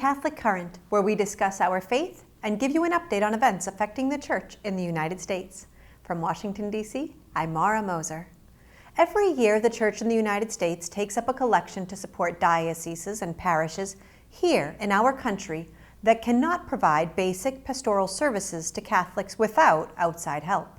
Catholic Current, where we discuss our faith and give you an update on events affecting the Church in the United States. From Washington, D.C., I'm Mara Moser. Every year, the Church in the United States takes up a collection to support dioceses and parishes here in our country that cannot provide basic pastoral services to Catholics without outside help.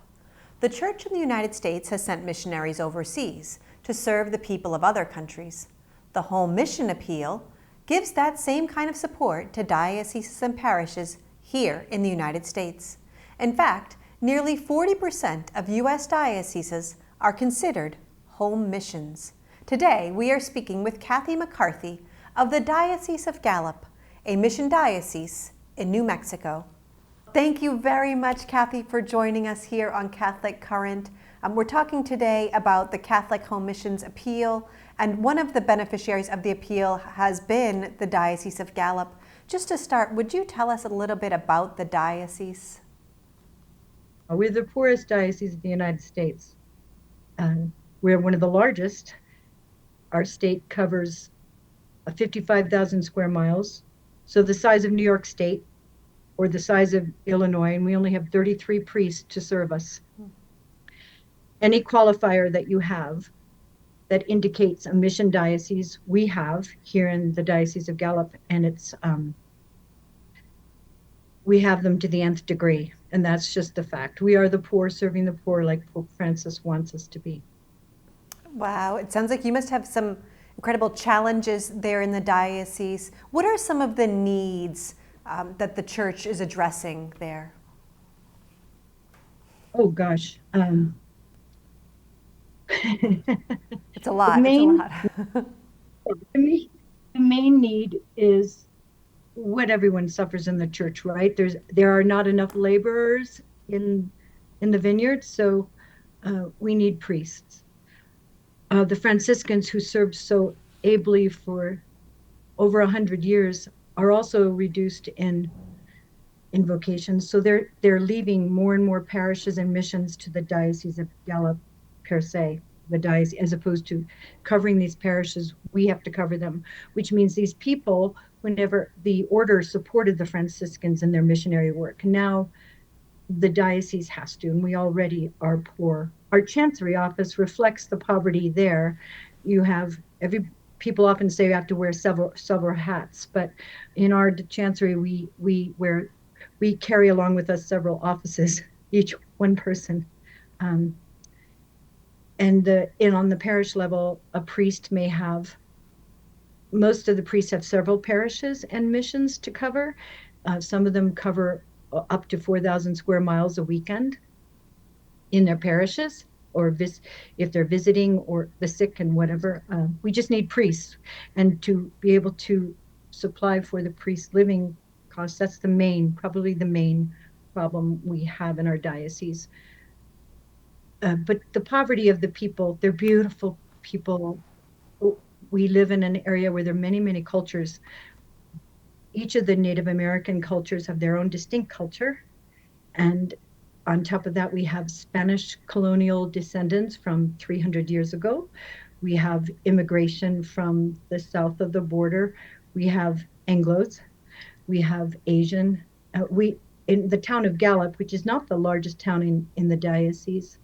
The Church in the United States has sent missionaries overseas to serve the people of other countries. The Home Mission Appeal gives that same kind of support to dioceses and parishes here in the United States. In fact, nearly 40% of U.S. dioceses are considered home missions. Today, we are speaking with Kathy McCarthy of the Diocese of Gallup, a mission diocese in New Mexico. Thank you very much, Kathy, for joining us here on Catholic Current. We're talking today about the Catholic Home Missions Appeal, and one of the beneficiaries of the appeal has been the Diocese of Gallup. Just to start, would you tell us a little bit about the diocese? We're the poorest diocese of the United States. We're one of the largest. Our state covers 55,000 square miles, so the size of New York State or the size of Illinois, and we only have 33 priests to serve us. Any qualifier that you have that indicates a mission diocese, we have here in the Diocese of Gallup, and it's we have them to the nth degree, and that's just the fact. We are the poor serving the poor, like Pope Francis wants us to be. Wow, it sounds like you must have some incredible challenges there in the diocese. What are some of the needs that the Church is addressing there? Oh gosh. It's a lot. The main need is what everyone suffers in the Church, right? There are not enough laborers in the vineyard, so we need priests. The Franciscans, who served so ably for over 100 years, are also reduced in vocations. So they're leaving more and more parishes and missions to the Diocese of Gallup per se, the diocese, as opposed to covering these parishes. We have to cover them, which means these people, whenever the order supported the Franciscans in their missionary work, now the diocese has to, and we already are poor. Our chancery office reflects the poverty there. You have people often say you have to wear several hats, but in our chancery, we carry along with us several offices, each one person. And on the parish level, a priest may have, most of the priests have several parishes and missions to cover. Some of them cover up to 4,000 square miles a weekend in their parishes, or if they're visiting or the sick and whatever. We just need priests, and to be able to supply for the priest living costs. That's probably the main problem we have in our diocese. But the poverty of the people, they're beautiful people. We live in an area where there are many, many cultures. Each of the Native American cultures have their own distinct culture. And on top of that, we have Spanish colonial descendants from 300 years ago. We have immigration from the south of the border. We have Anglos. We have Asian. In the town of Gallup, which is not the largest town in the diocese,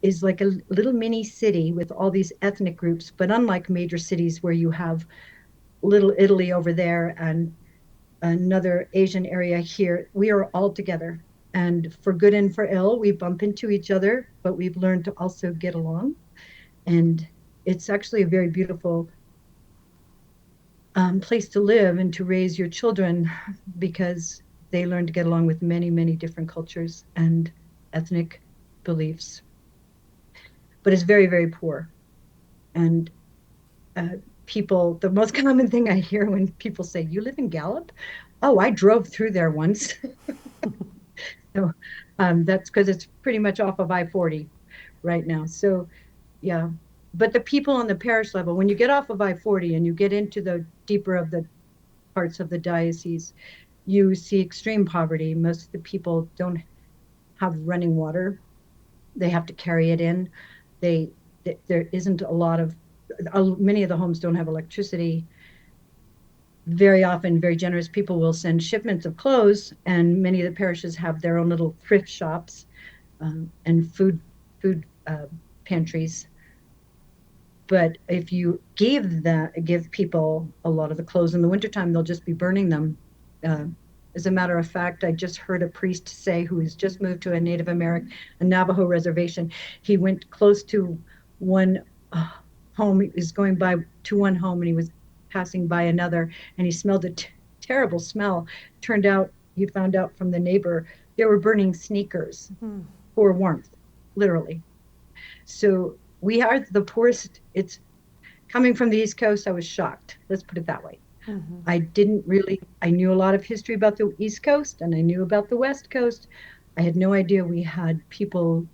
is like a little mini city with all these ethnic groups, but unlike major cities where you have Little Italy over there and another Asian area here, we are all together. And for good and for ill, we bump into each other, but we've learned to also get along. And it's actually a very beautiful place to live and to raise your children, because they learn to get along with many, many different cultures and ethnic beliefs. But it's very, very poor. And the most common thing I hear when people say, "You live in Gallup?" "Oh, I drove through there once." So that's because it's pretty much off of I-40 right now. So yeah, but the people on the parish level, when you get off of I-40 and you get into the deeper of the parts of the diocese, you see extreme poverty. Most of the people don't have running water. They have to carry it in. There isn't a lot of, many of the homes don't have electricity. very often, very generous people will send shipments of clothes, and many of the parishes have their own little thrift shops, and food pantries. But if you give people a lot of the clothes in the wintertime, they'll just be burning them. Uh, as a matter of fact, I just heard a priest say, who has just moved to a Native American, a Navajo reservation. He went close to one home. He was going by to one home, and he was passing by another, and he smelled a terrible smell. Turned out, he found out from the neighbor, they were burning sneakers for warmth, literally. So we are the poorest. It's coming from the East Coast. I was shocked. Let's put it that way. I knew a lot of history about the East Coast, and I knew about the West Coast. I had no idea we had people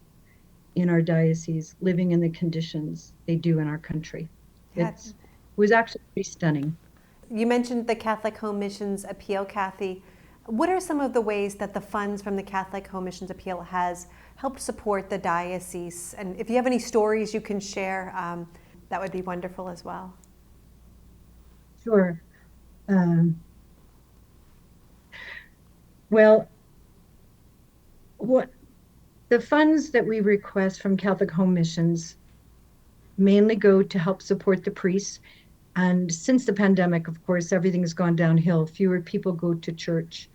in our diocese living in the conditions they do in our country. Yeah. It was actually pretty stunning. You mentioned the Catholic Home Missions Appeal, Kathy. What are some of the ways that the funds from the Catholic Home Missions Appeal has helped support the diocese? And if you have any stories you can share, that would be wonderful as well. Sure. Well, what the funds that we request from Catholic Home Missions mainly go to help support the priests. And since the pandemic, of course, everything has gone downhill. Fewer people go to church.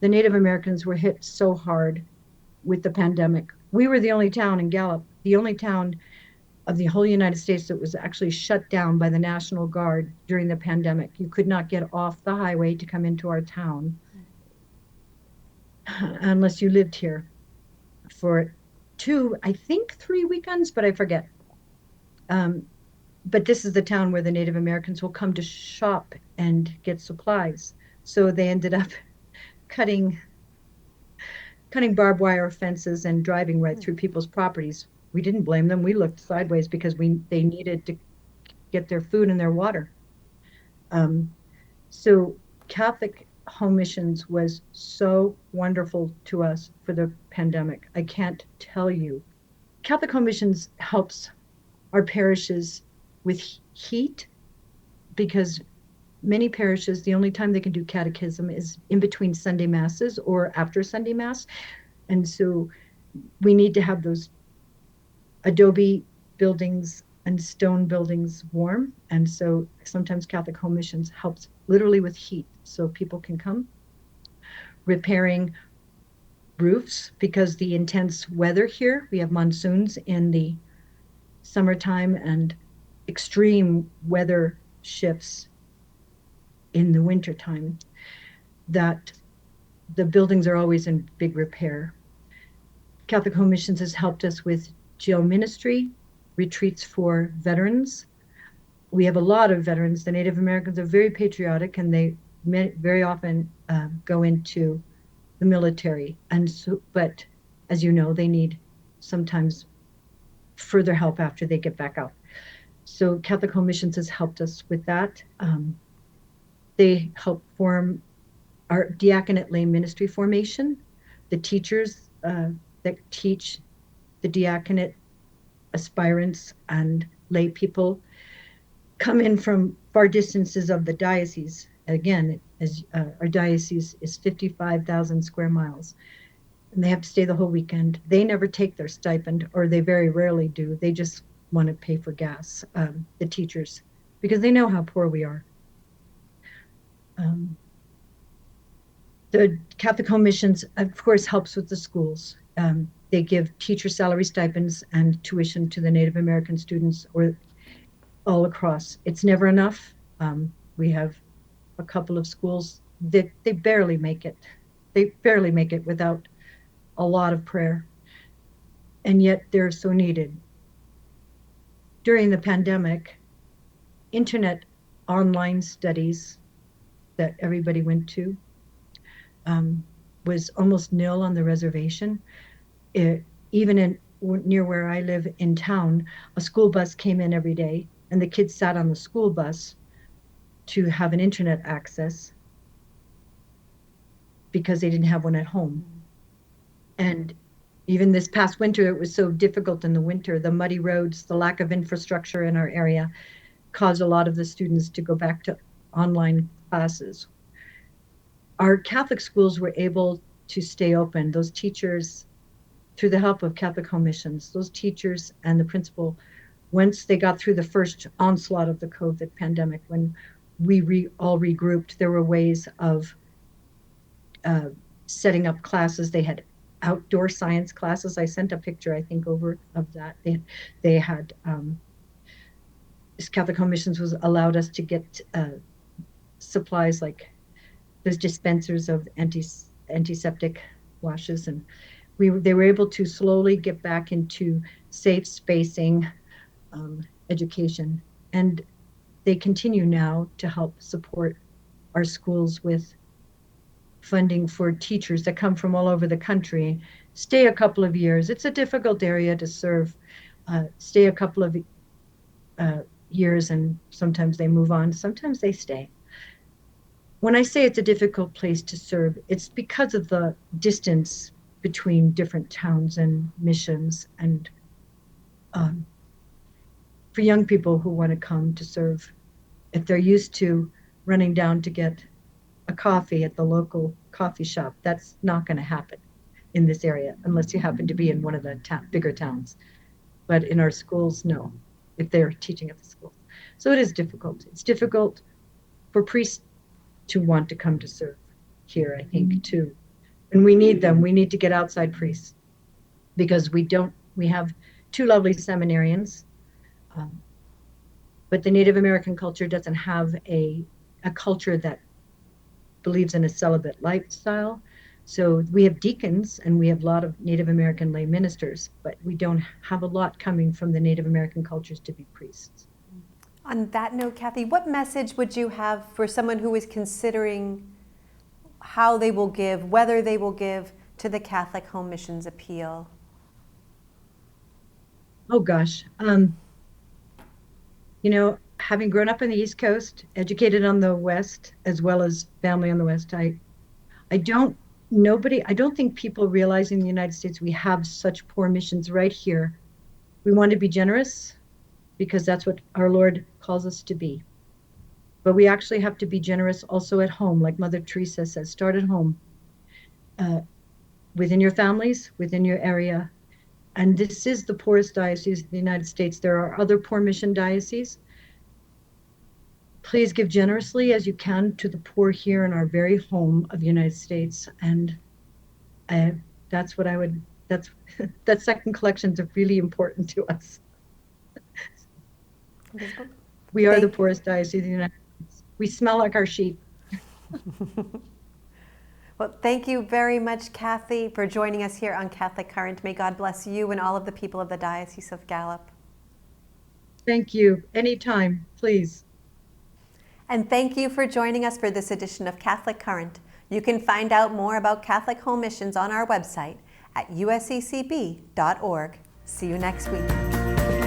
The Native Americans were hit so hard with the pandemic. We were the only town in Gallup, the only town of the whole United States that was actually shut down by the National Guard during the pandemic. You could not get off the highway to come into our town unless you lived here for I think 3 weekends, but I forget. But this is the town where the Native Americans will come to shop and get supplies. So they ended up cutting barbed wire fences and driving right through people's properties. We didn't blame them. We looked sideways because they needed to get their food and their water. So Catholic Home Missions was so wonderful to us for the pandemic. I can't tell you. Catholic Home Missions helps our parishes with heat, because many parishes, the only time they can do catechism is in between Sunday masses or after Sunday mass. And so we need to have those adobe buildings and stone buildings warm. And so sometimes Catholic Home Missions helps literally with heat so people can come. Repairing roofs, because the intense weather here, we have monsoons in the summertime and extreme weather shifts in the wintertime, that the buildings are always in big repair. Catholic Home Missions has helped us with jail ministry, retreats for veterans. We have a lot of veterans. The Native Americans are very patriotic, and they very often go into the military. And so, but as you know, they need sometimes further help after they get back out. So Catholic Home Missions has helped us with that. They help form our diaconate lay ministry formation. The teachers that teach the diaconate aspirants and lay people come in from far distances of the diocese. Again, as our diocese is 55,000 square miles, and they have to stay the whole weekend. They never take their stipend, or they very rarely do. They just want to pay for gas, the teachers, because they know how poor we are. The Catholic Home Missions, of course, helps with the schools. They give teacher salary stipends and tuition to the Native American students, or all across. It's never enough. We have a couple of schools that they barely make it. They barely make it without a lot of prayer, and yet they're so needed. During the pandemic, internet online studies that everybody went to was almost nil on the reservation. Even near where I live in town, a school bus came in every day, and the kids sat on the school bus to have an internet access because they didn't have one at home. And even this past winter, it was so difficult in the winter. The muddy roads, the lack of infrastructure in our area caused a lot of the students to go back to online classes. Our Catholic schools were able to stay open. Those teachers, through the help of Catholic Home Missions, those teachers and the principal, once they got through the first onslaught of the COVID pandemic, when we all regrouped, there were ways of setting up classes. They had outdoor science classes. I sent a picture, I think, over of that. They had Catholic Home Missions was allowed us to get supplies like those dispensers of antiseptic washes, and they were able to slowly get back into safe spacing, education, and they continue now to help support our schools with funding for teachers that come from all over the country, stay a couple of years. It's a difficult area to serve. Stay a couple of years, and sometimes they move on, sometimes they stay. When I say it's a difficult place to serve, it's because of the distance between different towns and missions, and for young people who want to come to serve, if they're used to running down to get a coffee at the local coffee shop, that's not going to happen in this area unless you happen to be in one of the bigger towns. But in our schools, no, if they're teaching at the schools. So it is difficult. It's difficult for priests to want to come to serve here, I think, too. And we need them. We need to get outside priests, because we have two lovely seminarians, but the Native American culture doesn't have a culture that believes in a celibate lifestyle. So we have deacons and we have a lot of Native American lay ministers, but we don't have a lot coming from the Native American cultures to be priests. On that note, Kathy, what message would you have for someone who is considering how they will give, whether they will give to the Catholic Home Missions appeal? Oh gosh, having grown up in the East Coast, educated on the West, as well as family on the West, I don't think people realize in the United States we have such poor missions right here. We want to be generous because that's what our Lord calls us to be. But we actually have to be generous also at home, like Mother Teresa says, start at home, within your families, within your area. And this is the poorest diocese in the United States. There are other poor mission dioceses. Please give generously as you can to the poor here in our very home of the United States. And that's what that second collections are really important to us. We are the poorest diocese in the United States. We smell like our sheep. Well, thank you very much, Kathy, for joining us here on Catholic Current. May God bless you and all of the people of the Diocese of Gallup. Thank you. Anytime, please. And thank you for joining us for this edition of Catholic Current. You can find out more about Catholic Home Missions on our website at usccb.org. See you next week.